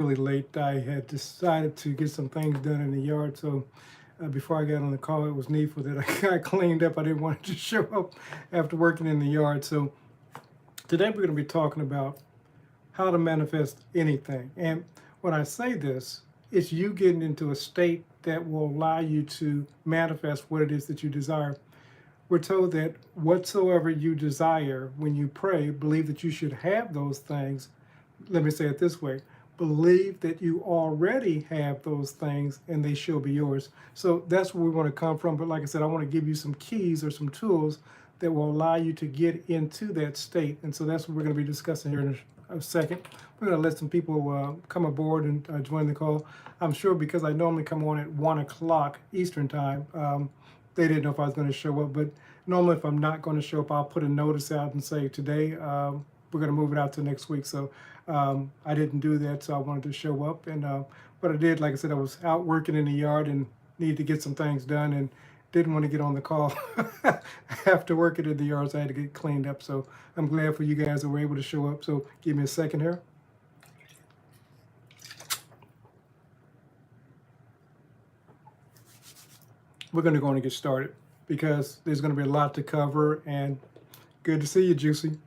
really late. I had decided to get some things done in the yard, so before I got on the call, it was needful that I got cleaned up. I didn't want to just show up after working in the yard. So today we're going to be talking about how to manifest anything. And when I say this, it's you getting into a state that will allow you to manifest what it is that you desire. We're told that whatsoever you desire when you pray, believe that you should have those things. Let me say it this way: believe that you already have those things and they shall be yours. So that's where we want to come from. But like I said, I want to give you some keys or some tools that will allow you to get into that state. And so that's what we're going to be discussing here in a second. We're going to let some people come aboard and join the call. I'm sure because I normally come on at 1 o'clock Eastern time, they didn't know if I was going to show up. But normally if I'm not going to show up, I'll put a notice out and say today we're going to move it out to next week. So I didn't do that, so I wanted to show up. And what I did, like I said, I was out working in the yard and needed to get some things done and didn't want to get on the call after working in the yard, so I had to get cleaned up. So I'm glad for you guys that were able to show up. So give me a second here. We're going to go on and get started because there's going to be a lot to cover, and good to see you, Juicy.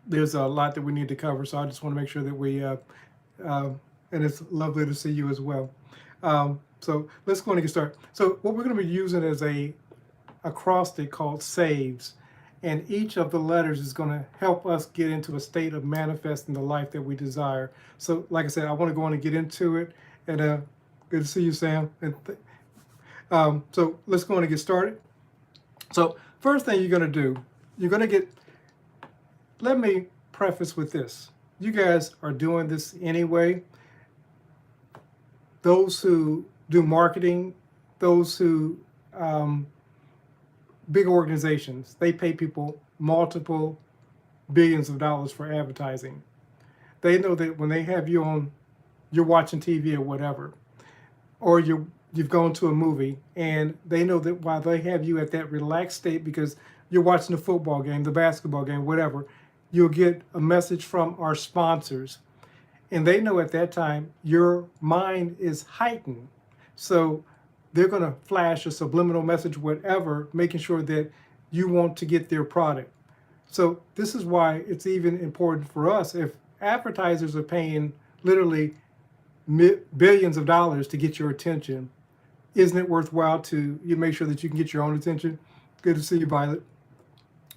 There's a lot that we need to cover, so I just want to make sure that we, and it's lovely to see you as well. So let's go on and get started. So what we're going to be using is a acrostic called SAVES, and each of the letters is going to help us get into a state of manifesting the life that we desire. So like I said, I want to go on and get into it, and good to see you, Sam. And so let's go on and get started. So first thing you're going to do, you're going to get, let me preface with this. You guys are doing this anyway. Those who do marketing, those who, big organizations, they pay people multiple billions of dollars for advertising. They know that when they have you on, you're watching TV or whatever, or you've gone to a movie, and they know that while they have you at that relaxed state because you're watching the football game, the basketball game, whatever, you'll get a message from our sponsors. And they know at that time your mind is heightened. So they're going to flash a subliminal message, whatever, making sure that you want to get their product. So this is why it's even important for us. If advertisers are paying literally billions of dollars to get your attention, isn't it worthwhile to you make sure that you can get your own attention? Good to see you, Violet.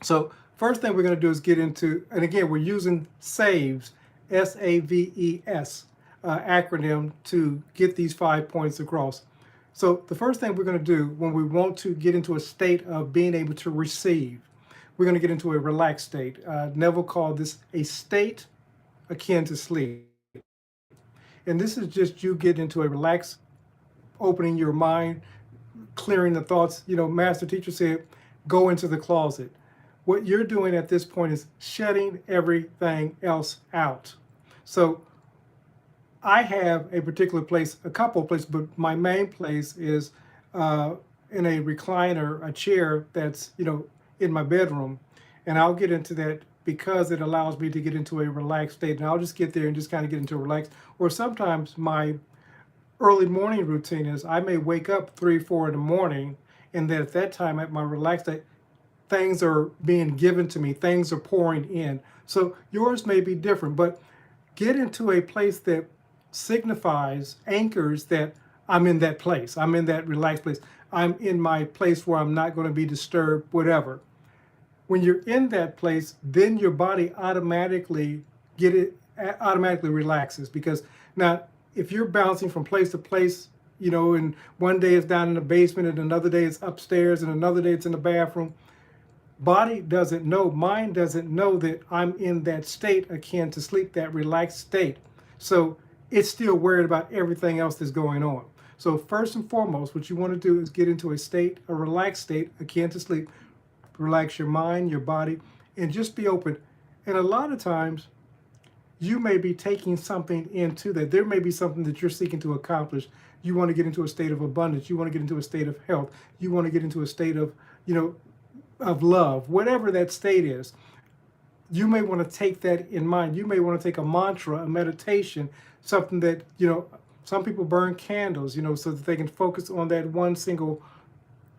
So first thing we're going to do is get into, and again, we're using SAVES, SAVES acronym to get these 5 points across. So the first thing we're going to do when we want to get into a state of being able to receive, we're going to get into a relaxed state. Neville called this a state akin to sleep. And this is just you getting into a relaxed, opening your mind, clearing the thoughts. You know, Master Teacher said, go into the closet. What you're doing at this point is shutting everything else out. So I have a particular place, a couple of places, but my main place is in a recliner, a chair that's, in my bedroom. And I'll get into that because it allows me to get into a relaxed state. And I'll just get there and just kind of get into a relaxed, or sometimes my early morning routine is I may wake up 3, 4 in the morning, and then at that time at my relaxed state, things are being given to me, things are pouring in. So yours may be different, but get into a place that signifies, anchors that I'm in that place. I'm in that relaxed place. I'm in my place where I'm not going to be disturbed, whatever. When you're in that place, then your body automatically relaxes, because now if you're bouncing from place to place, and one day it's down in the basement and another day it's upstairs and another day it's in the bathroom, body doesn't know, mind doesn't know that I'm in that state akin to sleep, that relaxed state. So it's still worried about everything else that's going on. So first and foremost, what you want to do is get into a relaxed state akin to sleep. Relax your mind, your body, and just be open. And a lot of times, you may be taking something into that. There may be something that you're seeking to accomplish. You want to get into a state of abundance. You want to get into a state of health. You want to get into a state of, of love, whatever that state is. you may want to take that in mind. You may want to take a mantra, a meditation, something that, some people burn candles, so that they can focus on that one single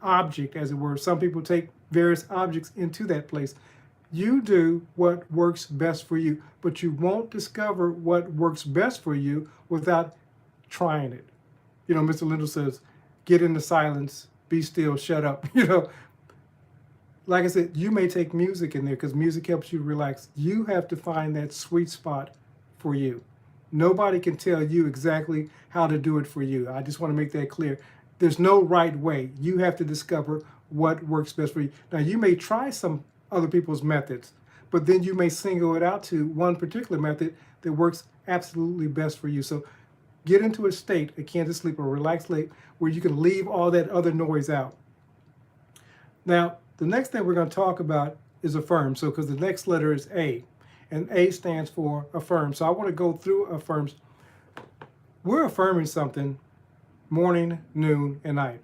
object, as it were. Some people take various objects into that place. You do what works best for you, but you won't discover what works best for you without trying it. Mr. Lindell says, get into silence, be still, shut up. Like I said, you may take music in there because music helps you relax. You have to find that sweet spot for you. Nobody can tell you exactly how to do it for you. I just want to make that clear. There's no right way. You have to discover what works best for you. Now, you may try some other people's methods, but then you may single it out to one particular method that works absolutely best for you. So get into a state akin to sleep, or relaxed state, where you can leave all that other noise out. Now, the next thing we're going to talk about is affirm. So, because the next letter is A, and A stands for affirm. So I want to go through affirms. We're affirming something morning, noon, and night.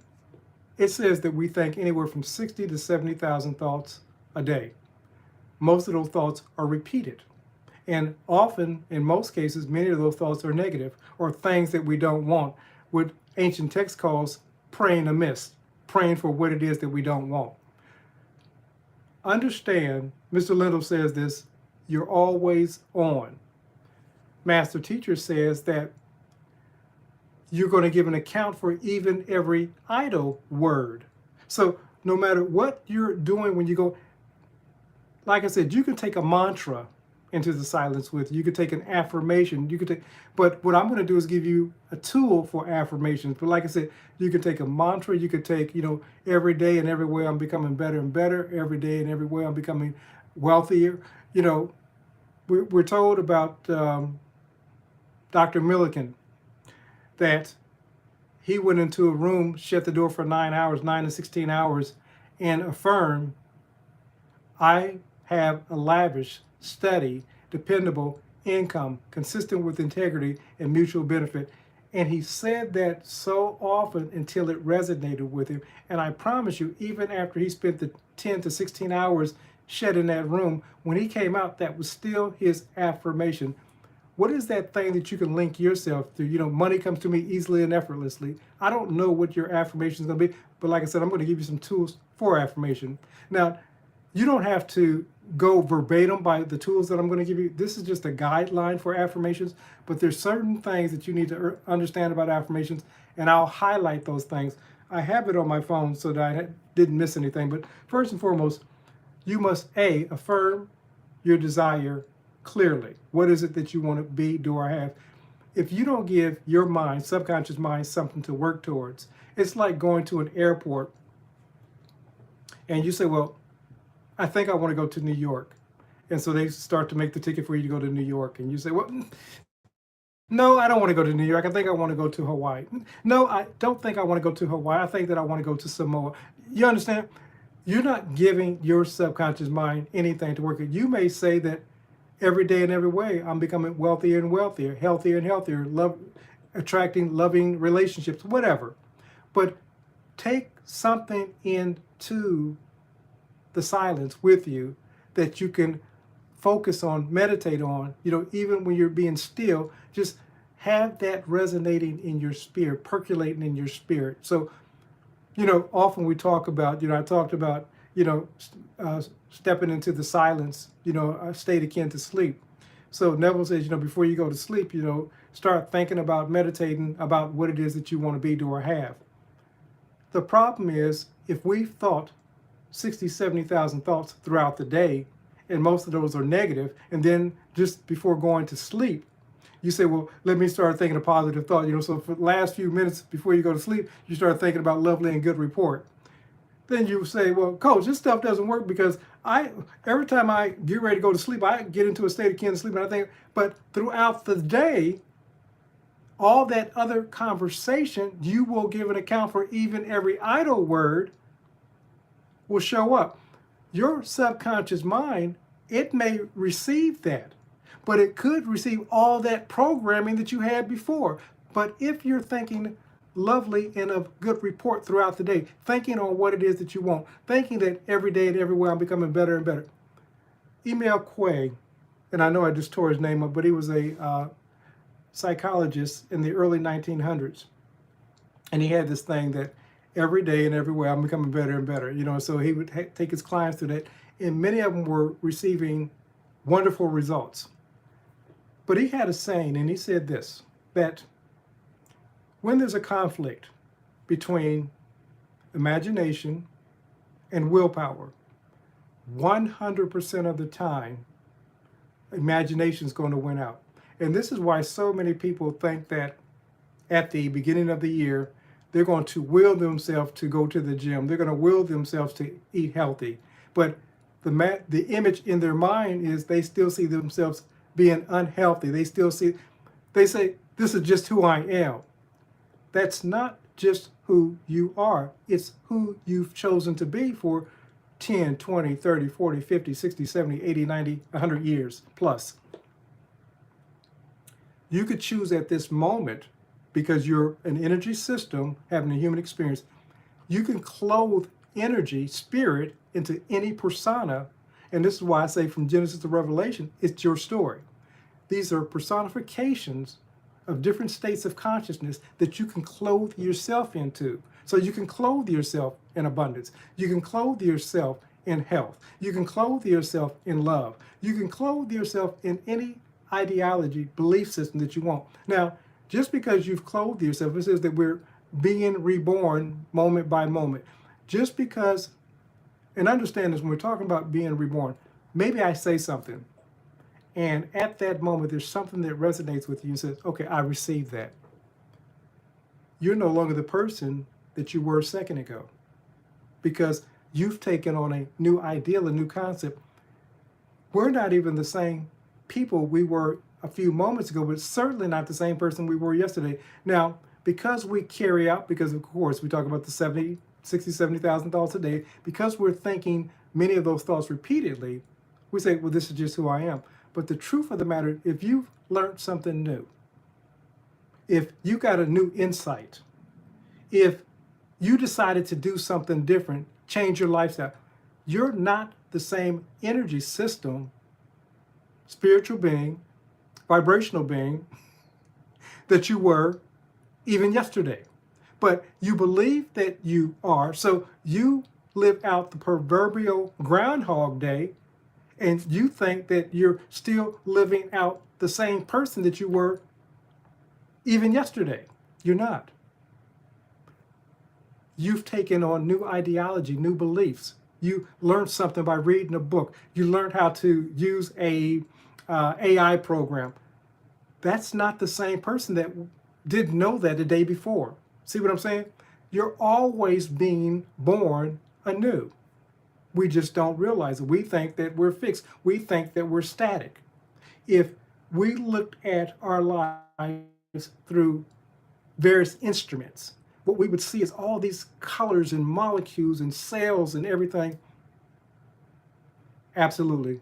It says that we think anywhere from 60 to 70,000 thoughts a day. Most of those thoughts are repeated. And often, in most cases, many of those thoughts are negative, or things that we don't want, what ancient text calls praying amiss, praying for what it is that we don't want. Understand, Mr. Lindell says this, you're always on. Master Teacher says that you're going to give an account for even every idle word. So no matter what you're doing when you go, like I said, you can take a mantra into the silence with. You could take an affirmation. You could take, but what I'm going to do is give you a tool for affirmations. But like I said, you could take a mantra. You could take, every day and every way I'm becoming better and better. Every day and every way I'm becoming wealthier. We're told about Dr. Millikan that he went into a room, shut the door for 9 hours, 9 to 16 hours, and affirmed, I have a lavish, steady, dependable income, consistent with integrity and mutual benefit. And he said that so often until it resonated with him. And I promise you, even after he spent the 10 to 16 hours shut in that room, when he came out, that was still his affirmation. What is that thing that you can link yourself to? Money comes to me easily and effortlessly. I don't know what your affirmation is going to be, but like I said, I'm going to give you some tools for affirmation. Now, you don't have to go verbatim by the tools that I'm going to give you. This is just a guideline for affirmations, but there's certain things that you need to understand about affirmations, and I'll highlight those things. I have it on my phone so that I didn't miss anything. But first and foremost, you must affirm your desire clearly. What is it that you want to be, do, or have? If you don't give your mind, subconscious mind, something to work towards, it's like going to an airport and you say, well, I think I want to go to New York. And so they start to make the ticket for you to go to New York. And you say, well, no, I don't want to go to New York. I think I want to go to Hawaii. No, I don't think I want to go to Hawaii. I think that I want to go to Samoa. You understand? You're not giving your subconscious mind anything to work with. You may say that every day and every way, I'm becoming wealthier and wealthier, healthier and healthier, attracting loving relationships, whatever. But take something into the silence with you that you can focus on, meditate on, even when you're being still, just have that resonating in your spirit, percolating in your spirit. So, often we talk about, I talked about, stepping into the silence, a state akin to sleep. So Neville says, before you go to sleep, start thinking about, meditating about what it is that you want to be, do, or have. The problem is, if we've thought 60, 70,000 thoughts throughout the day, and most of those are negative, and then just before going to sleep, you say, well, let me start thinking a positive thought. So for the last few minutes before you go to sleep, you start thinking about lovely and good report. Then you say, well, coach, this stuff doesn't work because every time I get ready to go to sleep, I get into a state akin to sleep, and I think, but throughout the day, all that other conversation, you will give an account for. Even every idle word will show up. Your subconscious mind, it may receive that, but it could receive all that programming that you had before. But if you're thinking lovely and of good report throughout the day, thinking on what it is that you want, thinking that every day and everywhere I'm becoming better and better, Emil Quay, and I know I just tore his name up, but he was a psychologist in the early 1900s. And he had this thing that every day and everywhere I'm becoming better and better, so he would take his clients through that, and many of them were receiving wonderful results. But he had a saying, and he said this, that when there's a conflict between imagination and willpower, 100% of the time, imagination is going to win out. And this is why so many people think that at the beginning of the year, they're going to will themselves to go to the gym. They're going to will themselves to eat healthy. But the image in their mind is they still see themselves being unhealthy. They say, this is just who I am. That's not just who you are. It's who you've chosen to be for 10, 20, 30, 40, 50, 60, 70, 80, 90, 100 years plus. You could choose at this moment, because you're an energy system having a human experience, you can clothe energy, spirit, into any persona. And this is why I say from Genesis to Revelation, it's your story. These are personifications of different states of consciousness that you can clothe yourself into. So you can clothe yourself in abundance. You can clothe yourself in health. You can clothe yourself in love. You can clothe yourself in any ideology, belief system that you want. Now, just because you've clothed yourself, it says that we're being reborn moment by moment. Just because, and understand this, when we're talking about being reborn, maybe I say something, and at that moment, there's something that resonates with you and says, okay, I received that. You're no longer the person that you were a second ago, because you've taken on a new ideal, a new concept. We're not even the same people we were a few moments ago, but certainly not the same person we were yesterday. Now, because we carry out, because of course we talk about the $60,000, $70,000 a day, because we're thinking many of those thoughts repeatedly, we say, well, this is just who I am. But the truth of the matter, if you've learned something new, if you got a new insight, if you decided to do something different, change your lifestyle, you're not the same energy system, spiritual being, vibrational being that you were even yesterday. But you believe that you are, so you live out the proverbial Groundhog Day, and you think that you're still living out the same person that you were even yesterday. You're not. You've taken on new ideology, new beliefs. You learned something by reading a book. You learned how to use a AI program. That's not the same person that didn't know that the day before. See what I'm saying? You're always being born anew. We just don't realize it. We think that we're fixed. We think that we're static. If we looked at our lives through various instruments, what we would see is all these colors and molecules and cells and everything. Absolutely.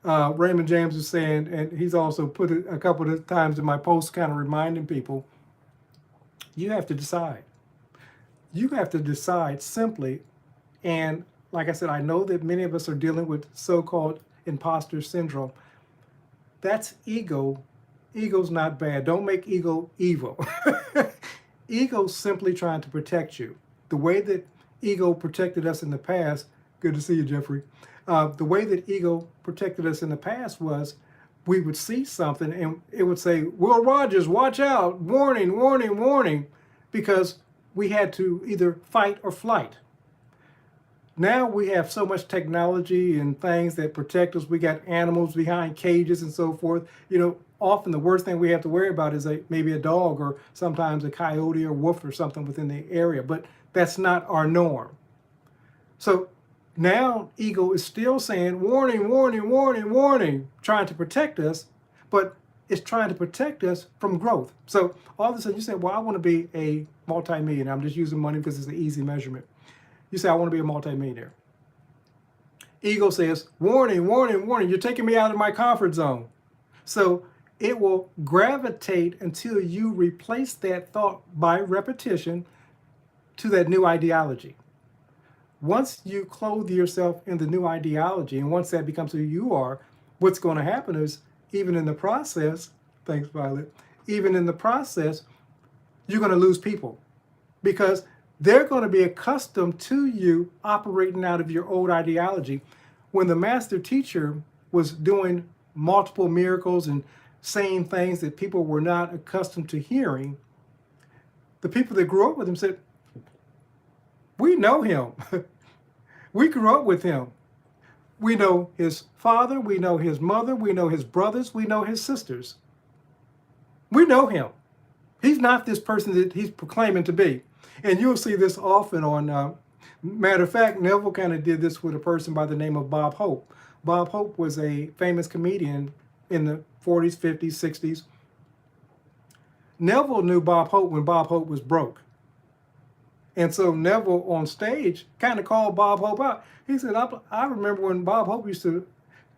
Raymond James is saying, and he's also put it a couple of times in my posts kind of reminding people, you have to decide. You have to decide simply. And like I said, I know that many of us are dealing with so-called imposter syndrome. That's ego. Ego's not bad. Don't make ego evil. Ego's simply trying to protect you. The way that ego protected us in the past, good to see you, Jeffrey. The way that ego protected us in the past was we would see something and it would say, Will Rogers, watch out, warning, warning, warning, because we had to either fight or flight. Now we have so much technology and things that protect us. We got animals behind cages and so forth. Often the worst thing we have to worry about is maybe a dog or sometimes a coyote or wolf or something within the area, but that's not our norm. So now ego is still saying, warning, warning, warning, warning, trying to protect us, but it's trying to protect us from growth. So all of a sudden you say, well, I want to be a multimillionaire. I'm just using money because it's an easy measurement. You say, I want to be a multimillionaire. Ego says, warning, warning, warning, you're taking me out of my comfort zone. So it will gravitate until you replace that thought by repetition to that new ideology. once you clothe yourself in the new ideology, and once that becomes who you are, what's going to happen is, even in the process, thanks, Violet, even in the process, you're going to lose people because they're going to be accustomed to you operating out of your old ideology. When the master teacher was doing multiple miracles and saying things that people were not accustomed to hearing, the people that grew up with him said, we know him. We grew up with him. We know his father, we know his mother, we know his brothers, we know his sisters. We know him. He's not this person that he's proclaiming to be. And you'll see this often on, matter of fact, Neville kind of did this with a person by the name of Bob Hope. Bob Hope was a famous comedian in the 40s, 50s, 60s. Neville knew Bob Hope when Bob Hope was broke. And so Neville on stage kind of called Bob Hope out. He said, I remember when Bob Hope used to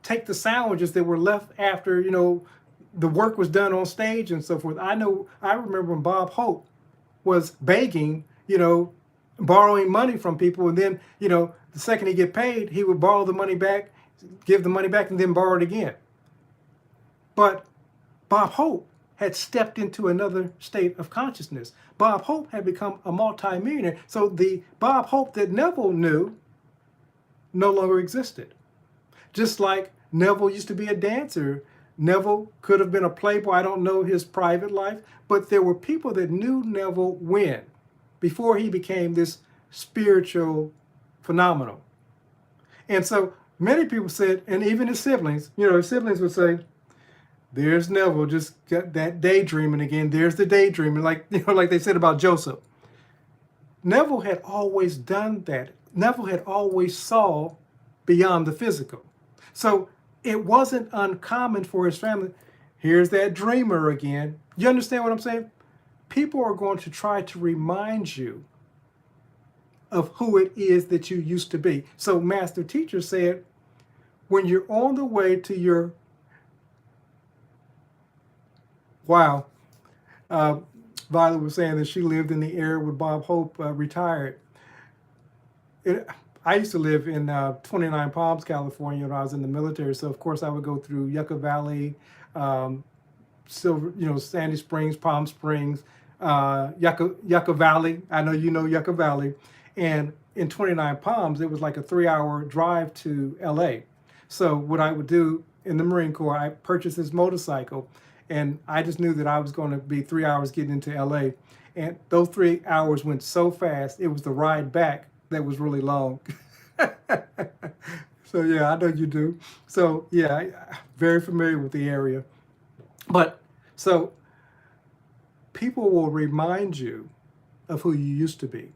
take the sandwiches that were left after, the work was done on stage and so forth. I remember when Bob Hope was begging, borrowing money from people. And then, the second he get paid, he would borrow the money back, give the money back, and then borrow it again. But Bob Hope had stepped into another state of consciousness. Bob Hope had become a multimillionaire. So the Bob Hope that Neville knew no longer existed. Just like Neville used to be a dancer. Neville could have been a playboy. I don't know his private life, but there were people that knew Neville when, before he became this spiritual phenomenon. And so many people said, and even his siblings, his siblings would say, there's Neville, just got that daydreaming again. There's the daydreaming, like they said about Joseph. Neville had always done that. Neville had always saw beyond the physical. So it wasn't uncommon for his family. Here's that dreamer again. You understand what I'm saying? People are going to try to remind you of who it is that you used to be. So Master Teacher said, when you're on the way to your wow. Violet was saying that she lived in the area where Bob Hope retired. I used to live in 29 Palms, California when I was in the military. So, of course, I would go through Yucca Valley, Sandy Springs, Palm Springs, Yucca Valley. I know you know Yucca Valley. And in 29 Palms, it was like a 3-hour drive to LA. So what I would do in the Marine Corps, I purchased this motorcycle. And I just knew that I was going to be 3 hours getting into LA. And those 3 hours went so fast, it was the ride back that was really long. So yeah, I know you do. So yeah, very familiar with the area. But so people will remind you of who you used to be.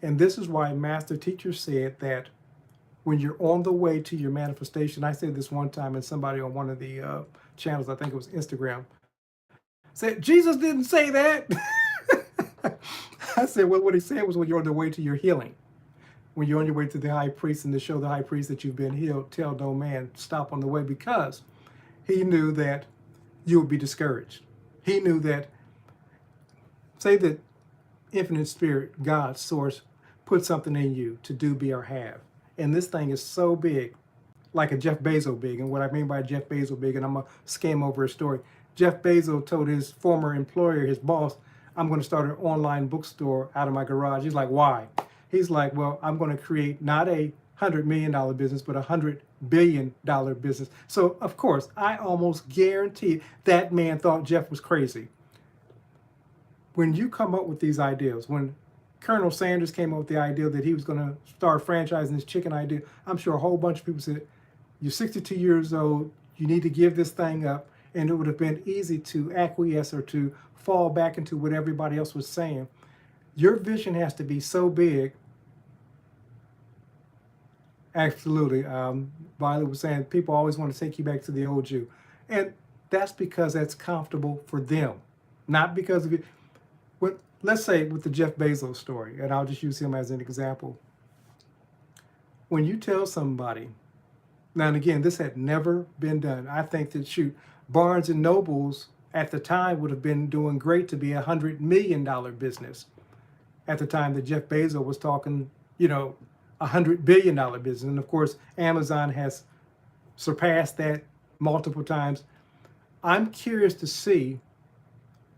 And this is why Master Teacher said that when you're on the way to your manifestation, I said this one time, and somebody on one of the channels, I think it was Instagram, said, Jesus didn't say that. I said, well, what he said was when you're on the way to your healing, when you're on your way to the high priest and to show the high priest that you've been healed, tell no man, stop on the way, because he knew that you would be discouraged. He knew that, say that infinite spirit, God, source, put something in you to do, be, or have. And this thing is so big, like a Jeff Bezos big. And what I mean by Jeff Bezos big, and I'm going to skim over his story. Jeff Bezos told his former employer, his boss, I'm going to start an online bookstore out of my garage. He's like, why? He's like, well, I'm going to create not a $100 million business, but a $100 billion business. So, of course, I almost guarantee that man thought Jeff was crazy. When you come up with these ideas, when Colonel Sanders came up with the idea that he was going to start franchising this chicken idea, I'm sure a whole bunch of people said, you're 62 years old, you need to give this thing up. And it would have been easy to acquiesce or to fall back into what everybody else was saying. Your vision has to be so big. Absolutely. Violet was saying people always want to take you back to the old you. And that's because that's comfortable for them, not because of it. Let's say with the Jeff Bezos story, and I'll just use him as an example. When you tell somebody, now and again, this had never been done. I think that, Barnes and Nobles at the time would have been doing great to be a $100 million business. At the time that Jeff Bezos was talking, $1 $100 billion business. And of course, Amazon has surpassed that multiple times. I'm curious to see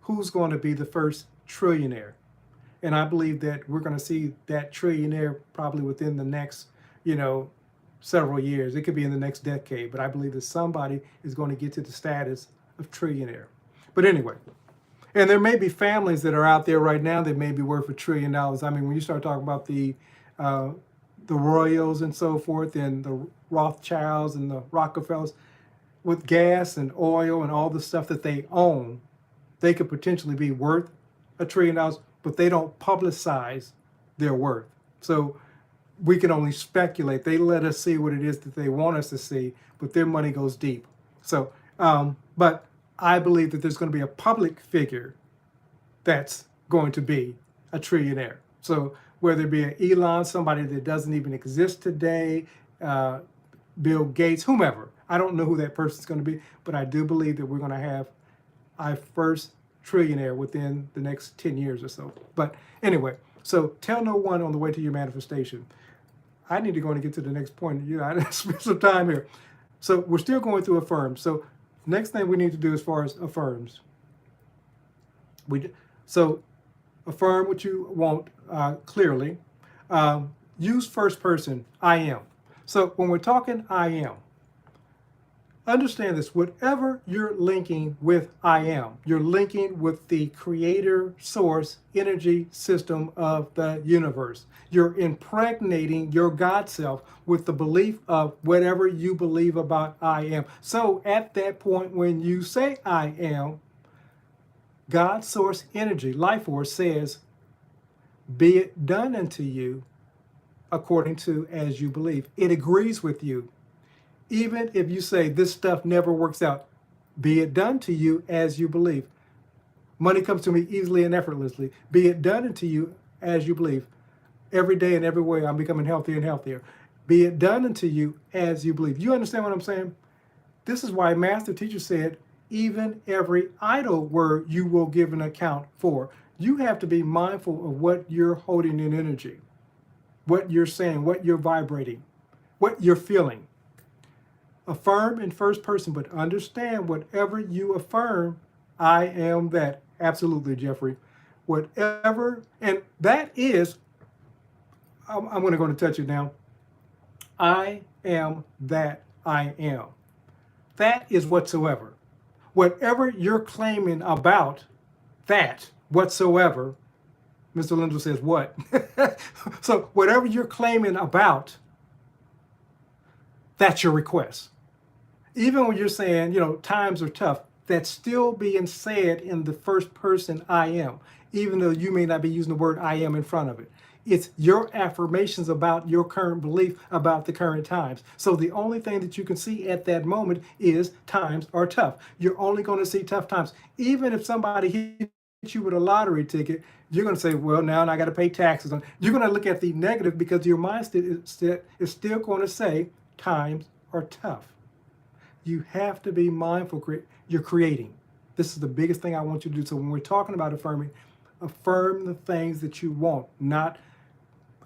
who's going to be the first trillionaire. And I believe that we're going to see that trillionaire probably within the next, several years. It could be in the next decade, but I believe that somebody is going to get to the status of trillionaire. But anyway, and there may be families that are out there right now that may be worth $1 trillion. I mean, when you start talking about the Royals and so forth, and the Rothschilds and the Rockefellers, with gas and oil and all the stuff that they own, they could potentially be worth $1 trillion, but they don't publicize their worth. So we can only speculate. They let us see what it is that they want us to see, but their money goes deep. So, but I believe that there's going to be a public figure that's going to be a trillionaire. So whether it be an Elon, somebody that doesn't even exist today, Bill Gates, whomever. I don't know who that person's going to be, but I do believe that we're going to have our first trillionaire within the next 10 years or so. But anyway, so tell no one on the way to your manifestation. I need to go and get to the next point. I spent some time here. So we're still going through Affirm. So next thing we need to do as far as affirms. So affirm what you want clearly. Use first person, I am. So when we're talking I am, understand this, whatever you're linking with I am, you're linking with the creator, source, energy system of the universe. You're impregnating your God self with the belief of whatever you believe about I am. So at that point, when you say I am, God, source, energy, life force says, be it done unto you according to as you believe. It agrees with you. Even if you say this stuff never works out, be it done to you as you believe. Money comes to me easily and effortlessly. Be it done unto you as you believe. Every day and every way I'm becoming healthier and healthier. Be it done unto you as you believe. You understand what I'm saying? This is why Master Teacher said, even every idle word you will give an account for. You have to be mindful of what you're holding in energy, what you're saying, what you're vibrating, what you're feeling. Affirm in first person, but understand whatever you affirm, I am that. Absolutely, Jeffrey. Whatever, and that is, I'm going to go and touch it now. I am that I am. That is whatsoever. Whatever you're claiming about that whatsoever, Mr. Lindo says what? So whatever you're claiming about, that's your request. Even when you're saying, times are tough, that's still being said in the first person I am, even though you may not be using the word I am in front of it. It's your affirmations about your current belief about the current times. So the only thing that you can see at that moment is times are tough. You're only going to see tough times. Even if somebody hits you with a lottery ticket, you're going to say, well, now I got to pay taxes. You're going to look at the negative because your mindset is still going to say times are tough. You have to be mindful. You're creating. This is the biggest thing I want you to do. So when we're talking about affirming, affirm the things that you want. Not,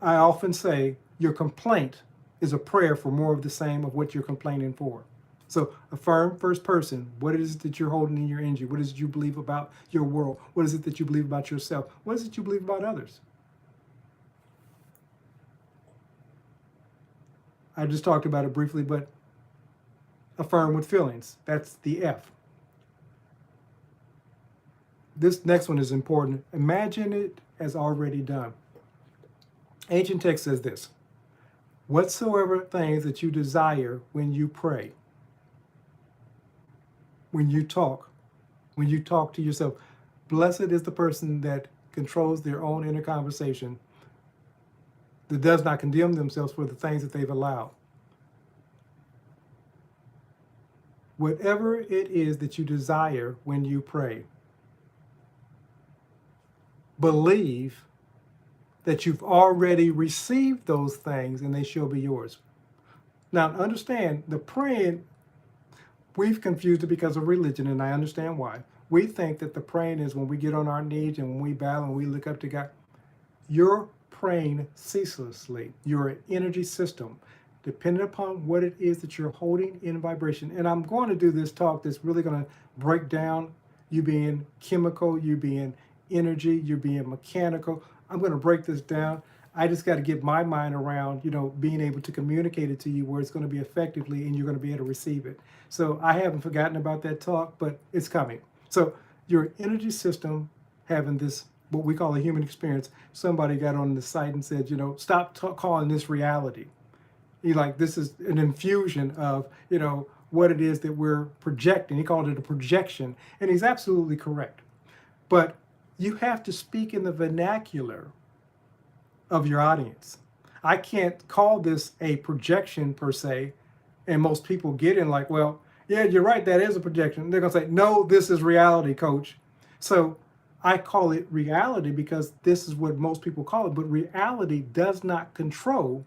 I often say, your complaint is a prayer for more of the same of what you're complaining for. So affirm first person. What is it that you're holding in your energy? What is it you believe about your world? What is it that you believe about yourself? What is it you believe about others? I just talked about it briefly, but affirm with feelings. That's the F. This next one is important. Imagine it as already done. Ancient text says this: whatsoever things that you desire when you pray, when you talk to yourself. Blessed is the person that controls their own inner conversation, that does not condemn themselves for the things that they've allowed. Whatever it is that you desire when you pray, believe that you've already received those things and they shall be yours. Now, understand, the praying, we've confused it because of religion, and I understand why. We think that the praying is when we get on our knees and when we bow and we look up to God. Your praying ceaselessly. You're an energy system, depending upon what it is that you're holding in vibration. And I'm going to do this talk that's really going to break down you being chemical, you being energy, you being mechanical. I'm going to break this down. I just got to get my mind around, being able to communicate it to you where it's going to be effectively and you're going to be able to receive it. So I haven't forgotten about that talk, but it's coming. So your energy system having this, what we call a human experience. Somebody got on the site and said, stop calling this reality. This is an infusion of, what it is that we're projecting. He called it a projection, and he's absolutely correct. But you have to speak in the vernacular of your audience. I can't call this a projection per se, and most people get in like, well, yeah, you're right, that is a projection. They're gonna say, no, this is reality, coach. So I call it reality because this is what most people call it, but reality does not control.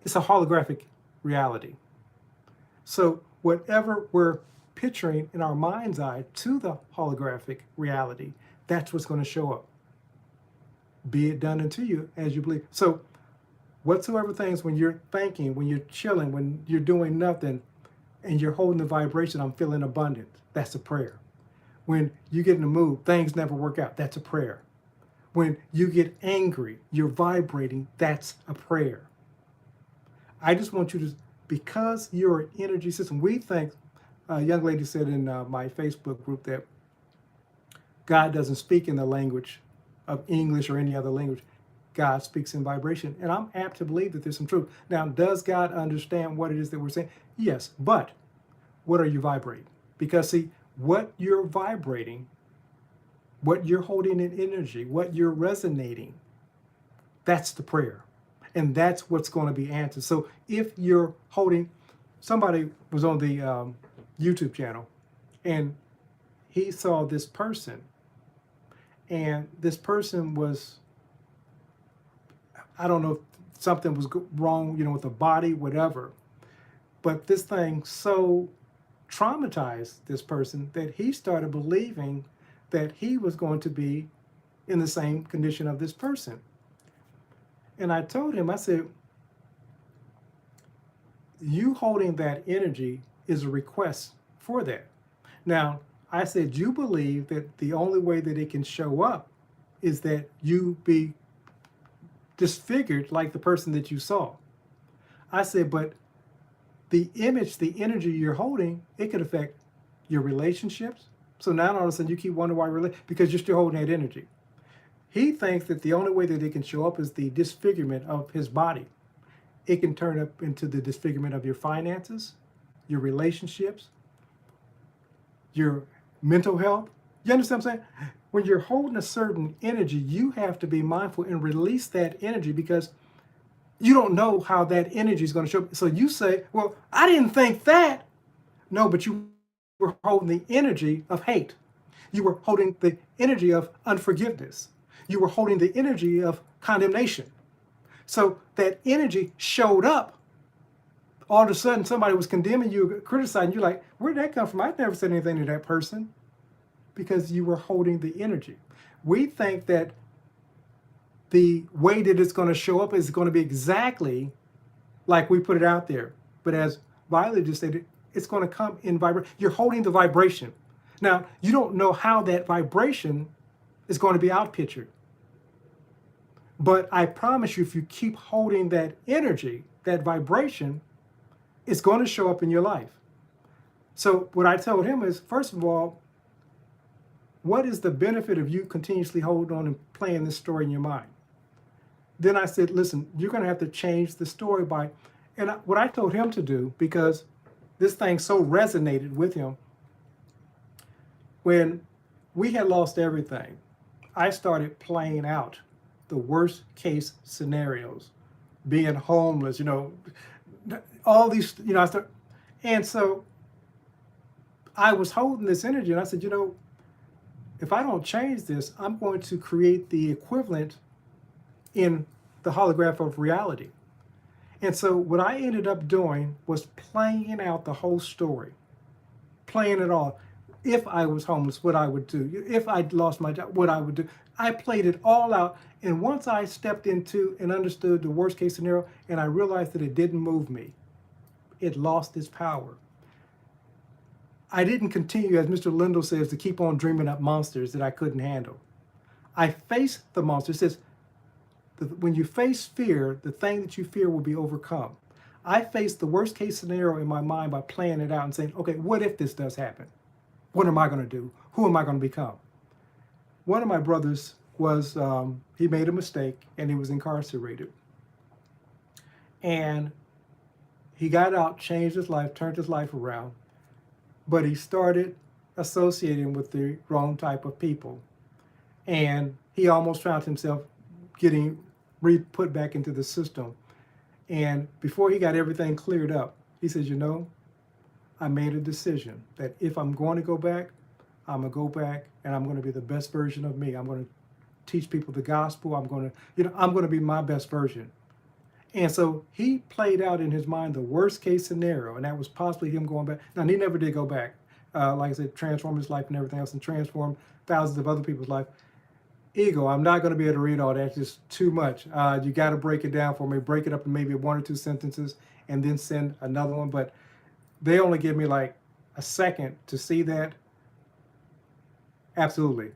It's a holographic reality. So whatever we're picturing in our mind's eye to the holographic reality, that's what's going to show up. Be it done unto you as you believe. So whatsoever things, when you're thinking, when you're chilling, when you're doing nothing, and you're holding the vibration, I'm feeling abundant, that's a prayer. When you get in the mood, things never work out, that's a prayer. When you get angry, you're vibrating, that's a prayer. I just want you to, because you're an energy system, we think, a young lady said in my Facebook group that God doesn't speak in the language of English or any other language. God speaks in vibration. And I'm apt to believe that there's some truth. Now, does God understand what it is that we're saying? Yes, but what are you vibrating? Because see, what you're vibrating, what you're holding in energy, what you're resonating, that's the prayer. And that's what's going to be answered. So if you're holding, somebody was on the YouTube channel and he saw this person, and this person was, I don't know if something was wrong, with the body, whatever, but this thing so traumatized this person that he started believing that he was going to be in the same condition of this person. And I told him, I said, you holding that energy is a request for that. Now, I said, you believe that the only way that it can show up is that you be disfigured like the person that you saw. I said, but the image, the energy you're holding, it could affect your relationships. So now all of a sudden you keep wondering why, because you're still holding that energy. He thinks that the only way that it can show up is the disfigurement of his body. It can turn up into the disfigurement of your finances, your relationships, your mental health. You understand what I'm saying? When you're holding a certain energy, you have to be mindful and release that energy because you don't know how that energy is going to show up. So you say, well, I didn't think that. No, but you were holding the energy of hate. You were holding the energy of unforgiveness. You were holding the energy of condemnation. So that energy showed up. All of a sudden, somebody was condemning you, criticizing you, like, where'd that come from? I never said anything to that person. Because you were holding the energy. We think that the way that it's going to show up is going to be exactly like we put it out there. But as Violet just stated, it's going to come in vibration. You're holding the vibration. Now, you don't know how that vibration is going to be outpictured. But I promise you, if you keep holding that energy, that vibration, it's going to show up in your life. So what I told him is, first of all, what is the benefit of you continuously holding on and playing this story in your mind? Then I said, listen, you're going to have to change the story by, and what I told him to do, because this thing so resonated with him, when we had lost everything, I started playing out the worst case scenarios, being homeless, all these, and so I was holding this energy and I said, if I don't change this, I'm going to create the equivalent in the holograph of reality. And so what I ended up doing was playing out the whole story, playing it all. If I was homeless, what I would do. If I lost my job, what I would do. I played it all out. And once I stepped into and understood the worst case scenario, and I realized that it didn't move me, it lost its power. I didn't continue, as Mr. Lindell says, to keep on dreaming up monsters that I couldn't handle. I faced the monster. It says, when you face fear, the thing that you fear will be overcome. I faced the worst case scenario in my mind by playing it out and saying, okay, what if this does happen? What am I going to do? Who am I going to become? One of my brothers was, he made a mistake and he was incarcerated. And he got out, changed his life, turned his life around, but he started associating with the wrong type of people. And he almost found himself getting put back into the system. And before he got everything cleared up, he said, you know, I made a decision that if I'm going to go back, I'm going to go back and I'm going to be the best version of me. I'm going to teach people the gospel. I'm going to, I'm going to be my best version. And so he played out in his mind the worst case scenario, and that was possibly him going back. Now, he never did go back. Like I said, transform his life and everything else and transform thousands of other people's life. Ego, I'm not going to be able to read all that. It's just too much. You got to break it down for me, break it up in maybe 1 or 2 sentences, and then send another one. But they only give me like a second to see that. Absolutely.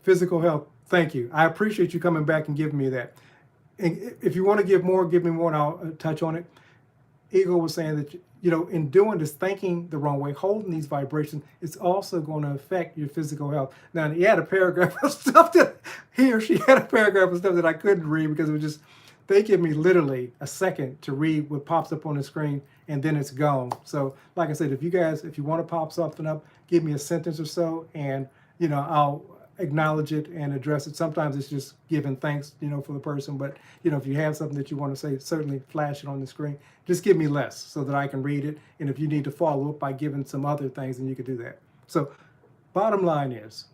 Physical health, thank you. I appreciate you coming back and giving me that. And if you want to give me more, and I'll touch on it. Ego was saying that, in doing this, thinking the wrong way, holding these vibrations, it's also going to affect your physical health. Now, he had a paragraph of stuff that he or she had a paragraph of stuff that I couldn't read because it was just, they give me literally a second to read what pops up on the screen and then it's gone. So like I said, if you want to pop something up, give me a sentence or so and, I'll acknowledge it and address it. Sometimes it's just giving thanks, for the person. But, if you have something that you want to say, certainly flash it on the screen. Just give me less so that I can read it. And if you need to follow up by giving some other things, then you could do that. So bottom line is,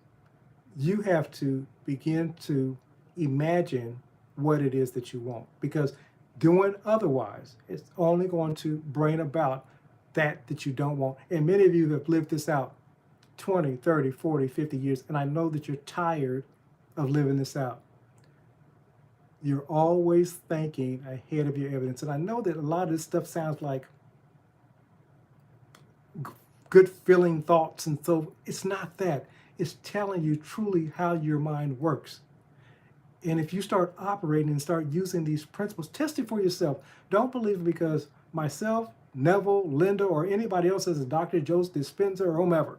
you have to begin to imagine what it is that you want, because doing otherwise, it's only going to bring about that you don't want. And many of you have lived this out 20, 30, 40, 50 years, and I know that you're tired of living this out. You're always thinking ahead of your evidence. And I know that a lot of this stuff sounds like good feeling thoughts, and so it's not that. It's telling you truly how your mind works. And if you start operating and start using these principles, test it for yourself. Don't believe it because myself, Neville, Linda, or anybody else as a Dr. Joe Dispenza or whomever.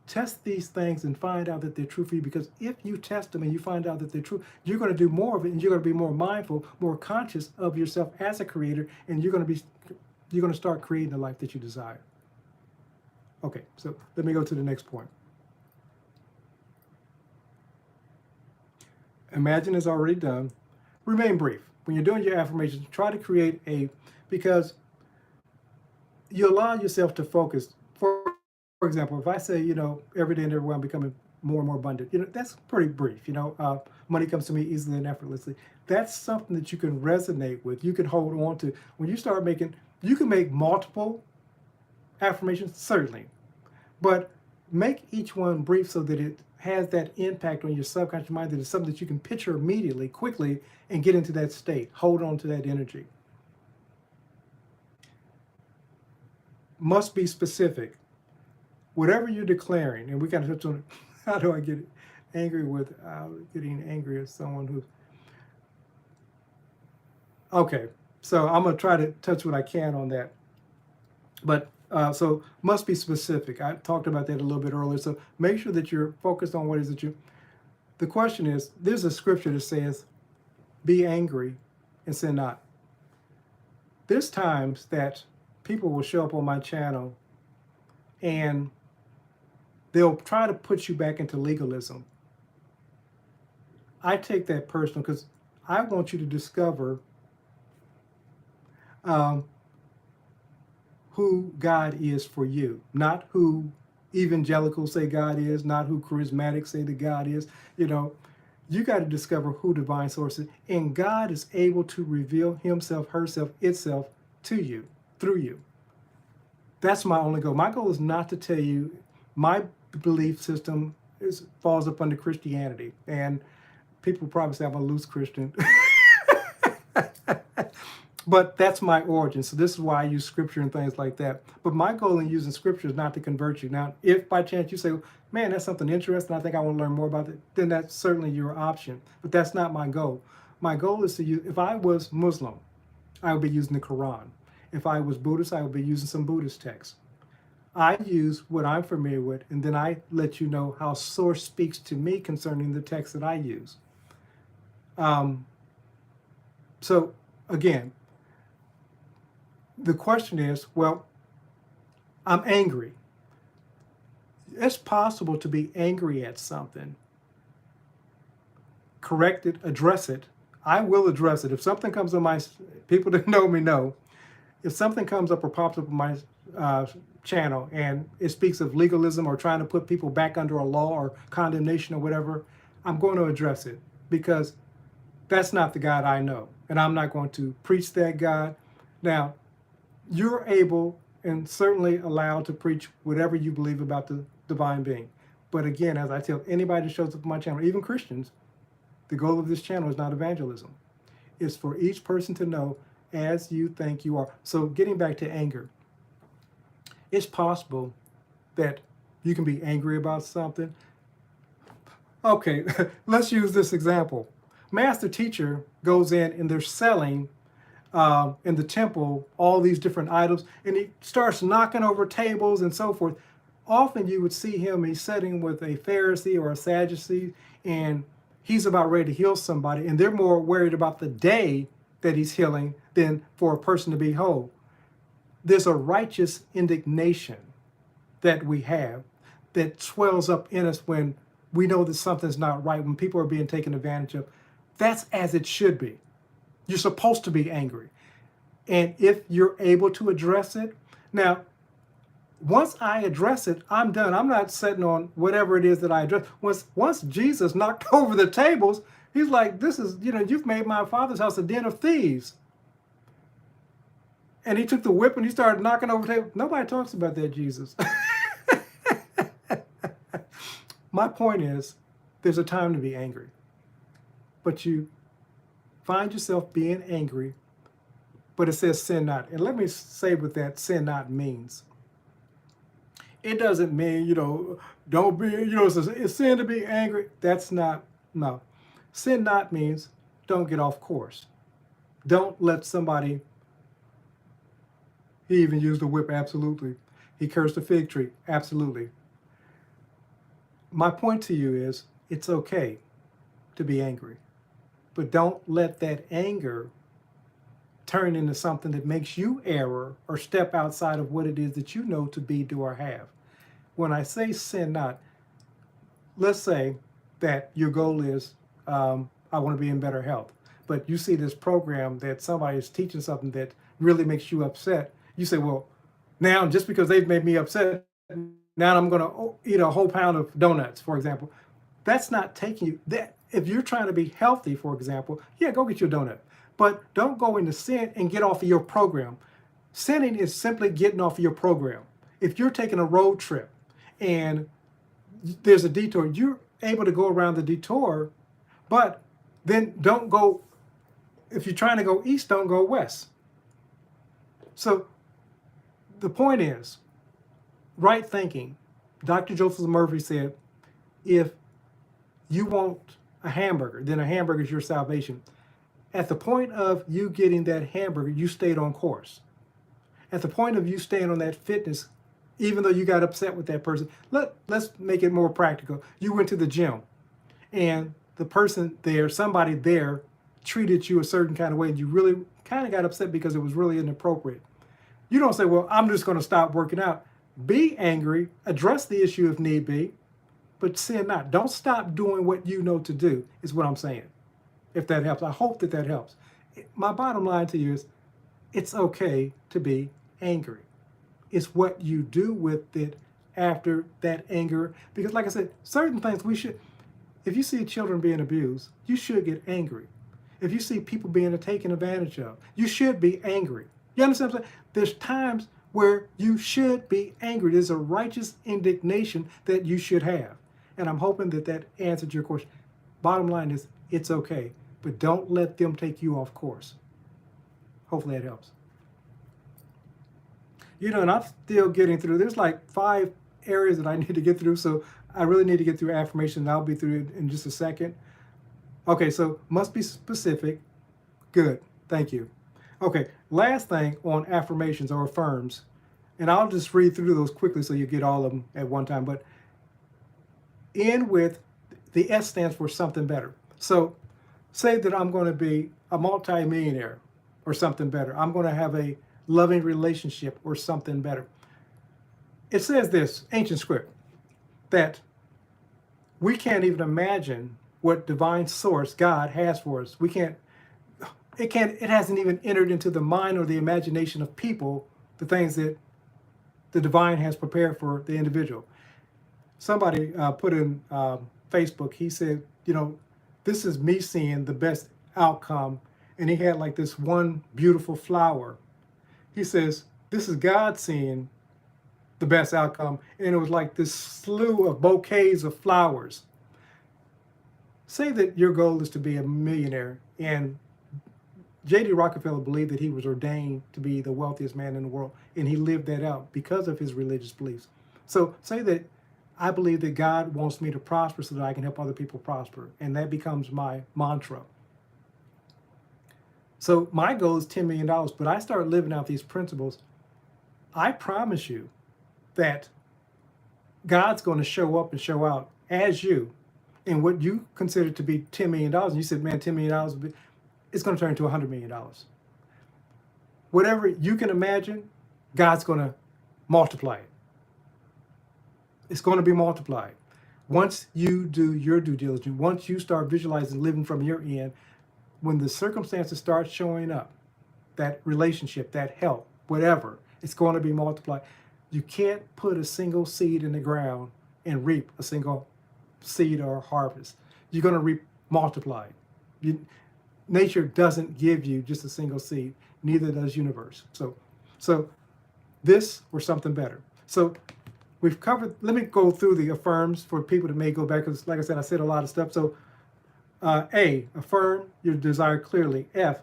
Test these things and find out that they're true for you, because if you test them and you find out that they're true, you're going to do more of it, and you're going to be more mindful, more conscious of yourself as a creator, and you're going to start creating the life that you desire. Okay, so let me go to the next point. Imagine is already done. Remain brief. When you're doing your affirmations, try to create because you allow yourself to focus. For example, if I say, every day and everywhere I'm becoming more and more abundant, that's pretty brief. Money comes to me easily and effortlessly. That's something that you can resonate with. You can hold on to. When you start you can make multiple affirmations, certainly, but make each one brief so that it has that impact on your subconscious mind, that it's something that you can picture immediately, quickly, and get into that state. Hold on to that energy. Must be specific. Whatever you're declaring, and we kind of touch on it, how do I get angry with getting angry at someone who... Okay, so I'm going to try to touch what I can on that. But so must be specific. I talked about that a little bit earlier. So make sure that you're focused on what it is that the question is, there's a scripture that says, be angry and sin not. There's times that people will show up on my channel and they'll try to put you back into legalism. I take that personal because I want you to discover who God is for you, not who evangelicals say God is, not who charismatics say that God is. You got to discover who divine source is, and God is able to reveal himself, herself, itself to you, through you. That's my only goal. My goal is not to tell you My belief system falls up under Christianity, and people probably say I'm a loose Christian. But that's my origin. So this is why I use scripture and things like that. But my goal in using scripture is not to convert you. Now, if by chance you say, man, that's something interesting, I think I want to learn more about it, then that's certainly your option. But that's not my goal. My goal is to use, if I was Muslim, I would be using the Quran. If I was Buddhist, I would be using some Buddhist texts. I use what I'm familiar with, and then I let you know how source speaks to me concerning the text that I use. So again, the question is, well, I'm angry. It's possible to be angry at something. Correct it, address it. I will address it. If something comes on my, people that know me know, if something comes up or pops up on my channel and it speaks of legalism or trying to put people back under a law or condemnation or whatever, I'm going to address it, because that's not the God I know. And I'm not going to preach that God. Now, you're able and certainly allowed to preach whatever you believe about the divine being. But again, as I tell anybody that shows up on my channel, even Christians, the goal of this channel is not evangelism. It's for each person to know as you think you are. So getting back to anger, it's possible that you can be angry about something. Okay, let's use this example. Master teacher goes in and they're selling in the temple all these different items, and he starts knocking over tables and so forth. Often you would see him, he's sitting with a Pharisee or a Sadducee, and he's about ready to heal somebody, and they're more worried about the day that he's healing than for a person to be whole. There's a righteous indignation that we have that swells up in us when we know that something's not right, when people are being taken advantage of. That's as it should be. You're supposed to be angry. And if you're able to address it, now, once I address it, I'm done. I'm not sitting on whatever it is that I address. Once Jesus knocked over the tables, he's like, this is, you've made my Father's house a den of thieves. And he took the whip and he started knocking over tables. Nobody talks about that, Jesus. My point is, there's a time to be angry. But you find yourself being angry, but it says sin not. And let me say what that sin not means. It doesn't mean, don't be, it's sin to be angry. That's not, no. Sin not means don't get off course. Don't let somebody, he even used the whip, absolutely. He cursed the fig tree, absolutely. My point to you is, it's okay to be angry, but don't let that anger turn into something that makes you error or step outside of what it is that you know to be, do, or have. When I say sin not, let's say that your goal is, I want to be in better health, but you see this program that somebody is teaching something that really makes you upset. You say, well, now just because they've made me upset, now I'm going to eat a whole pound of donuts, for example. That's not taking you, that if you're trying to be healthy, for example, yeah, go get your donut. But don't go into sin and get off of your program. Sinning is simply getting off of your program. If you're taking a road trip and there's a detour, you're able to go around the detour, but then don't go, if you're trying to go east, don't go west. So the point is, right thinking. Dr. Joseph Murphy said, if you want a hamburger, then a hamburger is your salvation. At the point of you getting that hamburger, you stayed on course. At the point of you staying on that fitness, even though you got upset with that person, let's make it more practical. You went to the gym and the person there, somebody there treated you a certain kind of way and you really kind of got upset because it was really inappropriate. You don't say, well, I'm just going to stop working out. Be angry, address the issue if need be, but sin not. Don't stop doing what you know to do, is what I'm saying, if that helps. I hope that helps. My bottom line to you is, it's okay to be angry. It's what you do with it after that anger. Because like I said, certain things we should, if you see children being abused, you should get angry. If you see people being taken advantage of, you should be angry. You understand what I'm saying? There's times where you should be angry. There's a righteous indignation that you should have. And I'm hoping that that answered your question. Bottom line is, it's okay, but don't let them take you off course. Hopefully that helps. And I'm still getting through. There's like 5 areas that I need to get through, so I really need to get through affirmation, and I'll be through it in just a second. Okay, so must be specific. Good, thank you. Okay, last thing on affirmations or affirms, and I'll just read through those quickly so you get all of them at one time, but end with the S stands for something better. So say that I'm going to be a multimillionaire or something better. I'm going to have a loving relationship or something better. It says this, ancient script, that we can't even imagine what divine source God has for us. It hasn't even entered into the mind or the imagination of people, the things that the divine has prepared for the individual. Somebody put in Facebook, he said, this is me seeing the best outcome. And he had like this one beautiful flower. He says, this is God seeing the best outcome. And it was like this slew of bouquets of flowers. Say that your goal is to be a millionaire, and J.D. Rockefeller believed that he was ordained to be the wealthiest man in the world, and he lived that out because of his religious beliefs. So say that I believe that God wants me to prosper so that I can help other people prosper, and that becomes my mantra. So my goal is $10 million, but I start living out these principles. I promise you that God's going to show up and show out as you. And what you consider to be $10 million, and you said, man, $10 million, it's going to turn into $100 million. Whatever you can imagine, God's going to multiply it. It's going to be multiplied. Once you do your due diligence, once you start visualizing living from your end, when the circumstances start showing up, that relationship, that help, whatever, it's going to be multiplied. You can't put a single seed in the ground and reap a single seed or harvest. You're going to reap multiplied. Nature doesn't give you just a single seed, neither does universe. So this or something better. So we've covered, let me go through the affirms for people that may go back, because like I said a lot of stuff. So A, affirm your desire clearly. F,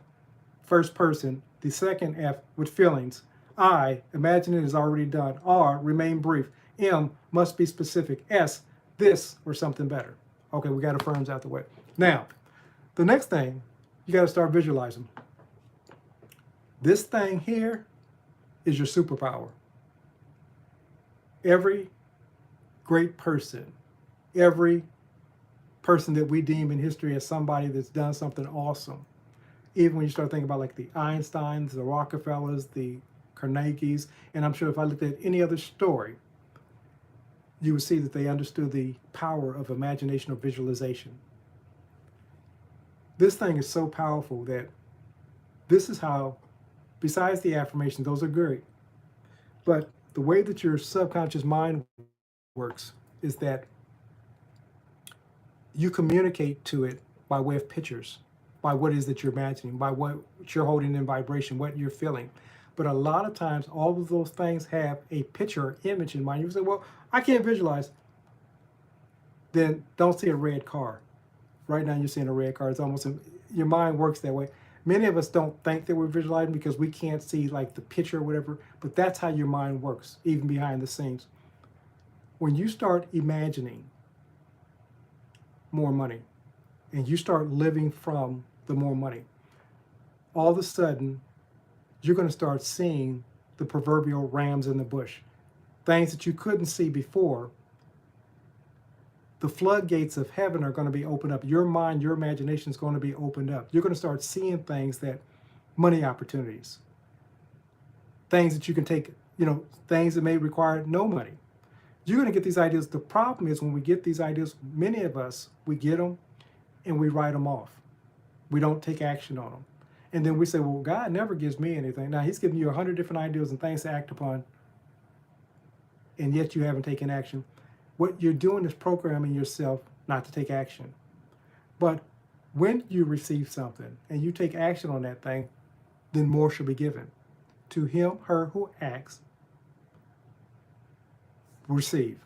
first person. The second F, with feelings. I, imagine it is already done. R, remain brief. M, must be specific. S, this or something better. Okay, we got affirms out the way. Now, the next thing, you got to start visualizing. This thing here is your superpower. Every great person, every person that we deem in history as somebody that's done something awesome, even when you start thinking about like the Einsteins, the Rockefellers, the Carnegies, and I'm sure if I looked at any other story, you would see that they understood the power of imagination or visualization. This thing is so powerful that this is how, besides the affirmation, those are great, but the way that your subconscious mind works is that you communicate to it by way of pictures, by what it is that you're imagining, by what you're holding in vibration, what you're feeling. But a lot of times, all of those things have a picture or image in mind. You say, well, I can't visualize. Then don't see a red car. Right now you're seeing a red car. It's almost, your mind works that way. Many of us don't think that we're visualizing because we can't see like the picture or whatever, but that's how your mind works, even behind the scenes. When you start imagining more money and you start living from the more money, all of a sudden, you're going to start seeing the proverbial rams in the bush. Things that you couldn't see before. The floodgates of heaven are going to be opened up. Your mind, your imagination is going to be opened up. You're going to start seeing things that, money opportunities, things that you can take, things that may require no money. You're going to get these ideas. The problem is when we get these ideas, many of us, we get them and we write them off. We don't take action on them. And then we say, well, God never gives me anything. Now, he's giving you 100 different ideas and things to act upon, and yet you haven't taken action. What you're doing is programming yourself not to take action. But when you receive something and you take action on that thing, then more shall be given. To him, her who acts, receive.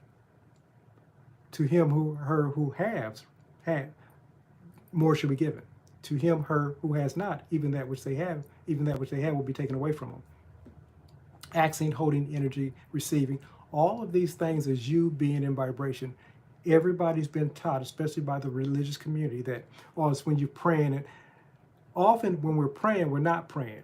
To him who has, had, more shall be given. To him, her who has not, even that which they have will be taken away from them. Acting, holding energy, receiving. All of these things is you being in vibration. Everybody's been taught, especially by the religious community, that, oh, it's when you're praying. And often when we're praying, we're not praying.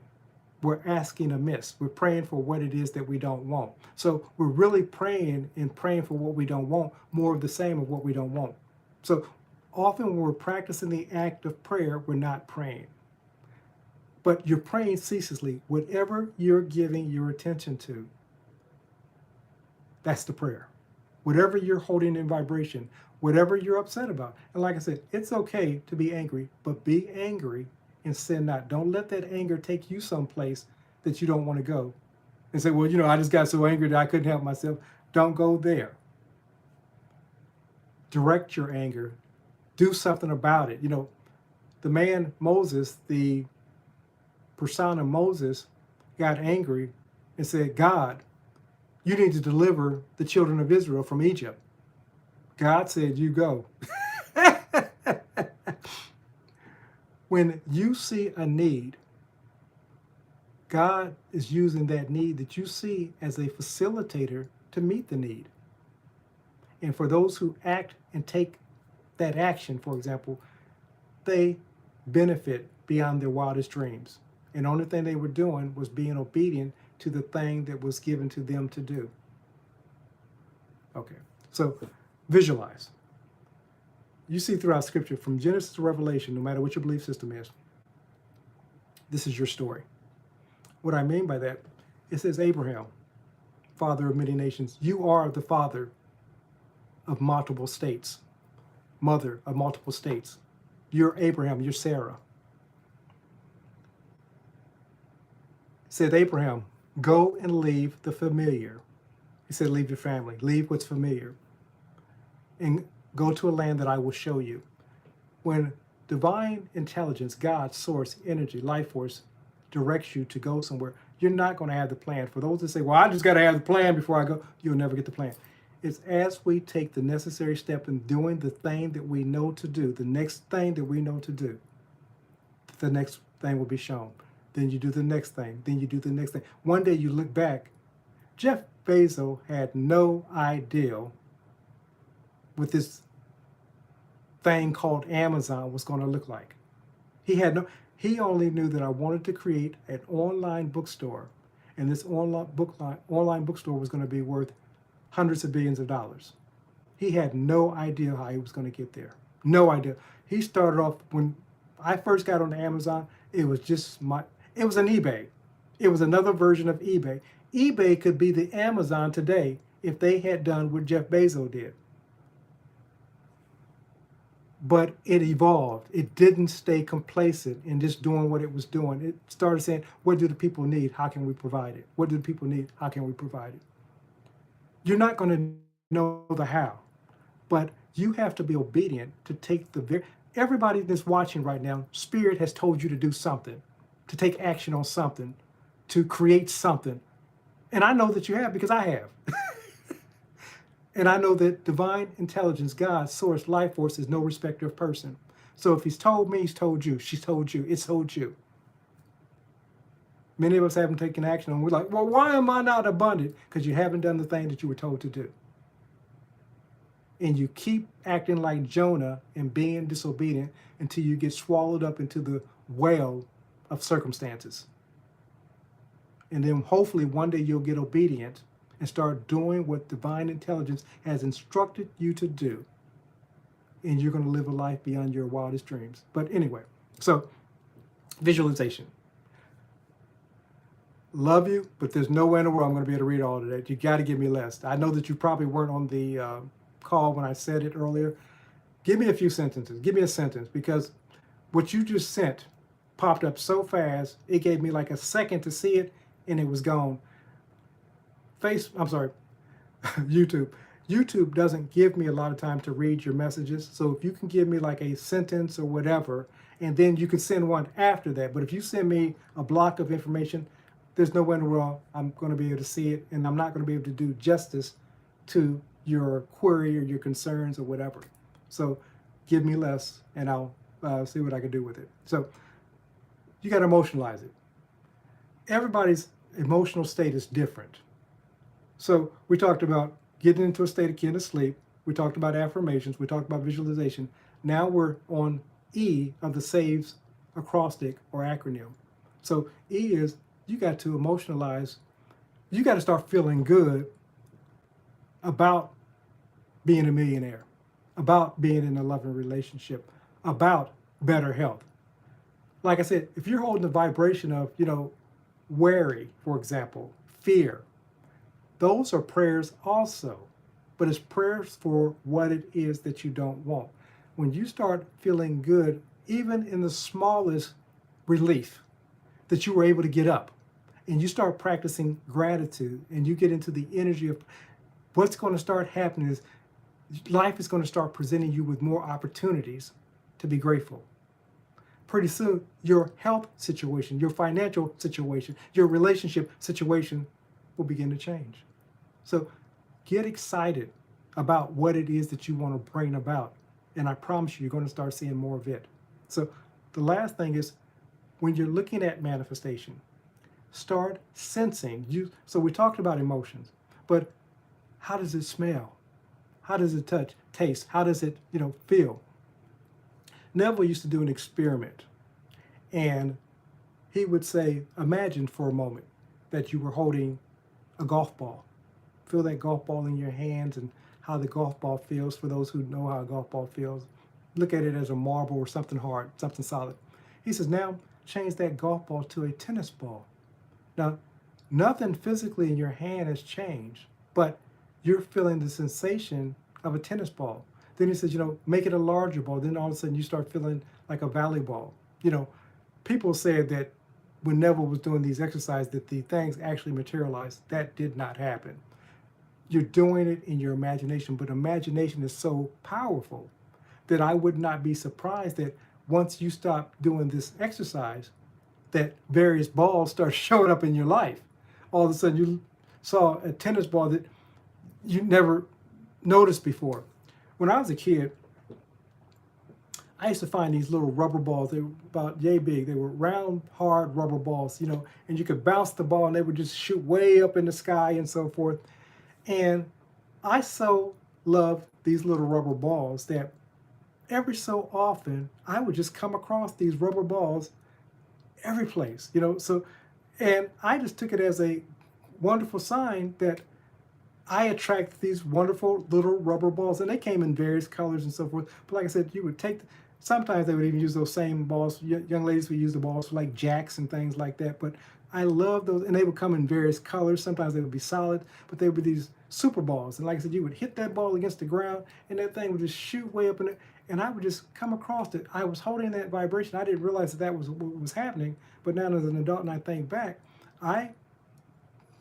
We're asking amiss. We're praying for what it is that we don't want. So we're really praying and praying for what we don't want, more of the same of what we don't want. So often when we're practicing the act of prayer, we're not praying. But you're praying ceaselessly. Whatever you're giving your attention to, that's the prayer. Whatever you're holding in vibration, whatever you're upset about. And like I said, it's okay to be angry, but be angry and sin not. Don't let that anger take you someplace that you don't want to go and say, well, I just got so angry that I couldn't help myself. Don't go there. Direct your anger. Do something about it. The man Moses, the persona Moses, got angry and said, God, you need to deliver the children of Israel from Egypt. God said, you go. When you see a need, God is using that need that you see as a facilitator to meet the need. And for those who act and take that action, for example, they benefit beyond their wildest dreams. And the only thing they were doing was being obedient to the thing that was given to them to do. Okay, so visualize. You see throughout Scripture, from Genesis to Revelation, no matter what your belief system is, this is your story. What I mean by that, it says Abraham, father of many nations. You are the father of multiple states, mother of multiple states. You're Abraham, you're Sarah. It said, Abraham, go and leave the familiar. He said, leave your family, leave what's familiar, and go to a land that I will show you. When divine intelligence, God, source, energy, life force, directs you to go somewhere, you're not going to have the plan. For those that say, well, I just got to have the plan before I go, you'll never get the plan. It's as we take the necessary step in doing the thing that we know to do, the next thing that we know to do, the next thing will be shown. Then you do the next thing. Then you do the next thing. One day you look back. Jeff Bezos had no idea what this thing called Amazon was going to look like. He only knew that I wanted to create an online bookstore, and this online bookstore was going to be worth hundreds of billions of dollars. He had no idea how he was going to get there. No idea. He started off, when I first got on Amazon, it was an eBay. It was another version of eBay. eBay could be the Amazon today if they had done what Jeff Bezos did. But it evolved. It didn't stay complacent in just doing what it was doing. It started saying, what do the people need? How can we provide it? What do the people need? How can we provide it? You're not going to know the how, but you have to be obedient to take everybody that's watching right now, Spirit has told you to do something, to take action on something, to create something. And I know that you have, because I have. And I know that divine intelligence, God, source, life force is no respecter of person. So if he's told me, he's told you. She's told you. It's told you. Many of us haven't taken action, and we're like, well, why am I not abundant? Because you haven't done the thing that you were told to do. And you keep acting like Jonah and being disobedient until you get swallowed up into the whale of circumstances. And then hopefully one day you'll get obedient and start doing what divine intelligence has instructed you to do. And you're going to live a life beyond your wildest dreams. But anyway, so visualization. Love you, but there's no way in the world I'm going to be able to read all of that. You got to give me less. I know that you probably weren't on the call when I said it earlier. Give me a few sentences. Give me a sentence, because what you just sent popped up so fast, it gave me like a second to see it, and it was gone. YouTube. YouTube doesn't give me a lot of time to read your messages. So if you can give me like a sentence or whatever, and then you can send one after that. But if you send me a block of information, there's no way in the world I'm going to be able to see it, and I'm not going to be able to do justice to your query or your concerns or whatever. So give me less and I'll see what I can do with it. So you got to emotionalize it. Everybody's emotional state is different. So we talked about getting into a state akin to sleep. We talked about affirmations. We talked about visualization. Now we're on E of the SAVES acrostic or acronym. So E is you got to emotionalize. You got to start feeling good about being a millionaire, about being in a loving relationship, about better health. Like I said, if you're holding the vibration of, worry, for example, fear, those are prayers also, but it's prayers for what it is that you don't want. When you start feeling good, even in the smallest relief, that you were able to get up, and you start practicing gratitude, and you get into the energy of what's going to start happening is life is going to start presenting you with more opportunities to be grateful. Pretty soon, your health situation, your financial situation, your relationship situation will begin to change. So get excited about what it is that you want to bring about. And I promise you, you're going to start seeing more of it. So the last thing is when you're looking at manifestation, start sensing. So we talked about emotions, but how does it smell? How does it touch, taste? How does it, feel? Neville used to do an experiment, and he would say, imagine for a moment that you were holding a golf ball. Feel that golf ball in your hands and how the golf ball feels. For those who know how a golf ball feels, look at it as a marble or something hard, something solid. He says, now change that golf ball to a tennis ball. Now, nothing physically in your hand has changed, but you're feeling the sensation of a tennis ball. Then he says, make it a larger ball. Then all of a sudden you start feeling like a volleyball. People said that when Neville was doing these exercises that the things actually materialized. That did not happen. You're doing it in your imagination, but imagination is so powerful that I would not be surprised that once you stop doing this exercise, that various balls start showing up in your life. All of a sudden you saw a tennis ball that you never noticed before. When I was a kid, I used to find these little rubber balls. They were about yay big. They were round, hard rubber balls, and you could bounce the ball and they would just shoot way up in the sky and so forth. And I so loved these little rubber balls that every so often I would just come across these rubber balls every place, So, and I just took it as a wonderful sign that I attract these wonderful little rubber balls, and they came in various colors and so forth. But like I said, you would take, sometimes they would even use those same balls. Young ladies would use the balls for like jacks and things like that. But I love those, and they would come in various colors. Sometimes they would be solid, but they would be these super balls. And like I said, you would hit that ball against the ground, and that thing would just shoot way up in it. And I would just come across it. I was holding that vibration. I didn't realize that was what was happening. But now as an adult, and I think back, I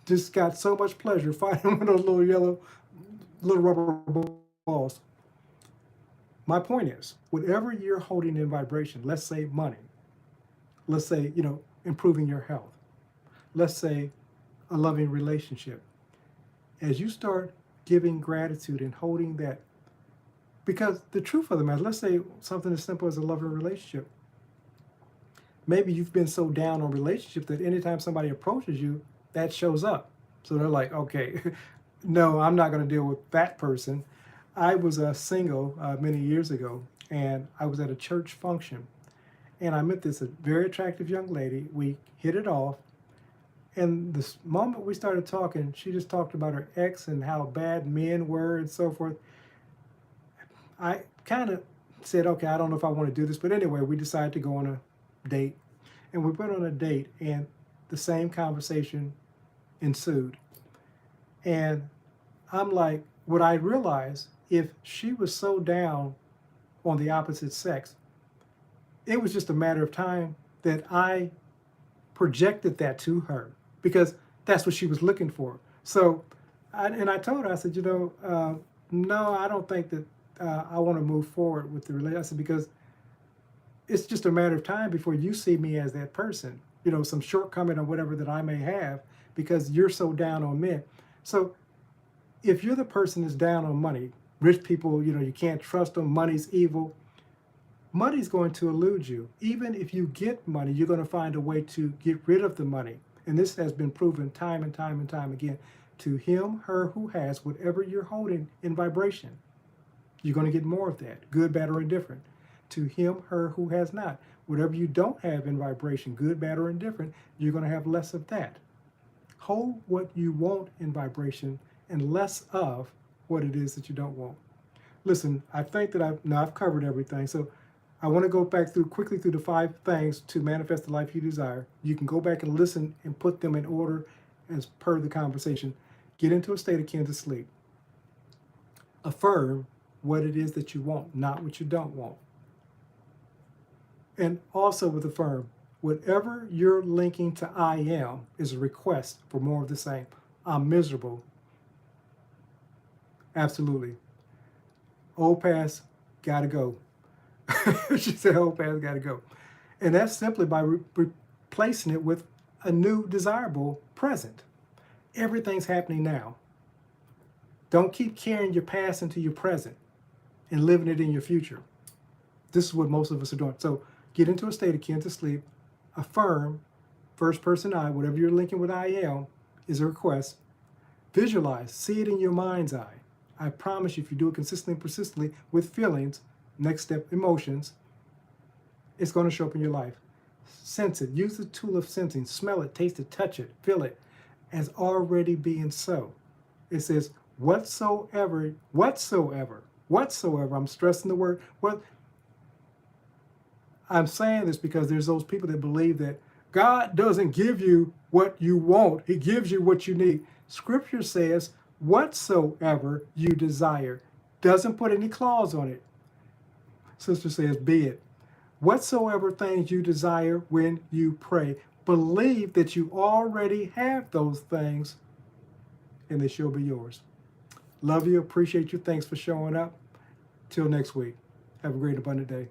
just got so much pleasure finding one of those little rubber balls. My point is, whatever you're holding in vibration, let's say money, let's say, improving your health, let's say a loving relationship, as you start giving gratitude and holding that, because the truth of the matter, let's say something as simple as a loving relationship. Maybe you've been so down on relationships that anytime somebody approaches you, that shows up. So they're like, okay, no, I'm not going to deal with that person. I was single many years ago, and I was at a church function, and I met this very attractive young lady. We hit it off, and the moment we started talking, she just talked about her ex and how bad men were and so forth. I kind of said, okay, I don't know if I want to do this, but anyway, we decided to go on a date, and we went on a date, and the same conversation ensued. And I'm like, what I realized, if she was so down on the opposite sex, it was just a matter of time that I projected that to her because that's what she was looking for. So, I told her, I said, no, I don't think that I want to move forward with the relationship. I said, because it's just a matter of time before you see me as that person, some shortcoming or whatever that I may have because you're so down on men. So If you're the person that's down on money, rich people, you can't trust them, money's evil, money's going to elude you. Even if you get money, you're going to find a way to get rid of the money. And this has been proven time and time and time again. To him, her who has whatever you're holding in vibration, you're going to get more of that, good, bad, or indifferent. To him, her who has not, whatever you don't have in vibration, good, bad, or indifferent, you're going to have less of that. Hold what you want in vibration and less of what it is that you don't want. Listen, I think that I've covered everything. So I want to go back quickly through the 5 things to manifest the life you desire. You can go back and listen and put them in order as per the conversation. Get into a state akin to sleep. Affirm what it is that you want, not what you don't want. And also with Affirm, whatever you're linking to I am is a request for more of the same. I'm miserable. Absolutely. Old past, gotta go. She said old past, gotta go. And that's simply by replacing it with a new desirable present. Everything's happening now. Don't keep carrying your past into your present and living it in your future. This is what most of us are doing. So get into a state akin to sleep. Affirm, first person I, whatever you're linking with I am, is a request. Visualize, see it in your mind's eye. I promise you, if you do it consistently and persistently with feelings, next step, emotions, it's going to show up in your life. Sense it. Use the tool of sensing. Smell it, taste it, touch it, feel it as already being so. It says, whatsoever, I'm stressing the word, what. I'm saying this because there's those people that believe that God doesn't give you what you want. He gives you what you need. Scripture says, whatsoever you desire. Doesn't put any clause on it. Sister says, be it. Whatsoever things you desire when you pray, believe that you already have those things and they shall be yours. Love you, appreciate you. Thanks for showing up. Till next week. Have a great abundant day.